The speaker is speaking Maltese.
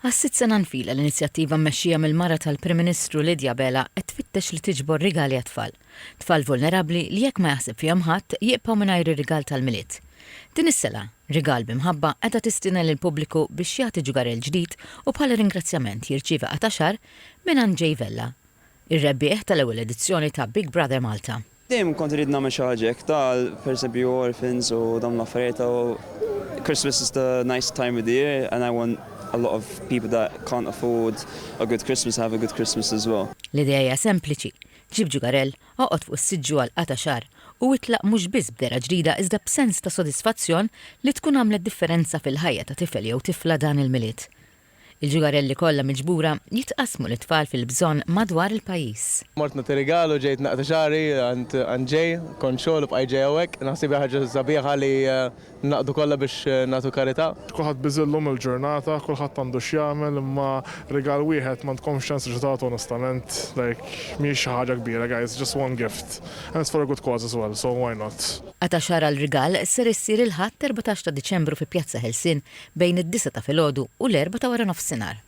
Għas-sitt sena nfila l-inizjattiva mmexxija mill-mara tal-Prim Ministru Lidja Bela qed tfittex li tiġbor rigali għat-tfal. Tfal vulnerabbli li jekk ma jaħseb fihom ħadd jibqgħu mingħajr ir-rigal tal-milied. Din is-sela, rigal bimħabba qiegħda tistina lill-pubbliku biex jagħti ġugarell ġdid u bħala ringrazzjament jirċievi qataxar minn Andrzej Vella, ir-rebbieħ tal-ewwel edizzjoni ta' Big Brother Malta. Dejjem kont irid nagħmel xi ħaġa tal pereżempju orphans u dawn l-affarijiet u Christmas is the nice time of the year and I want a lot of people that can't afford a good Christmas have a good Christmas as well. L-idea hija sempliċi. Ġib ġugarell, oqgħod fuq is-siġġu għal qataxar u itlaq mhux biss b'dera ġdida iżda b'sens ta' sodisfazzjon li tkun għamlet differenza fil-ħajja ta' tifel jew tifla dan il-milied. Il-ġugarelli kollha miġbura jitqasmu l-tfal fil-bżonn madwar il-pajjiż. Mort nagħti rigalu ġejt naqta xari għand ġej, kont xogħol b'qaj hawnhekk, naħseb ħaġa sabiħa li naqdu kollha biex nagħtu karità. Kulħadd biżillhom il-ġurnata, kulħadd għandu x'jagħmel, imma rigal wieħed ma tkomx ċans li tagħtu onestament, mhix xi ħaġa kbira, guys, just one gift. And it's for a good cause as well, so why not? Qataxar għal-rigal ser issir il-ħadd 14 ta' Diċembru fi Pjazza Ħelsien bejn id-9 ta' filgħodu u l-4 ta' wara nofsinhar.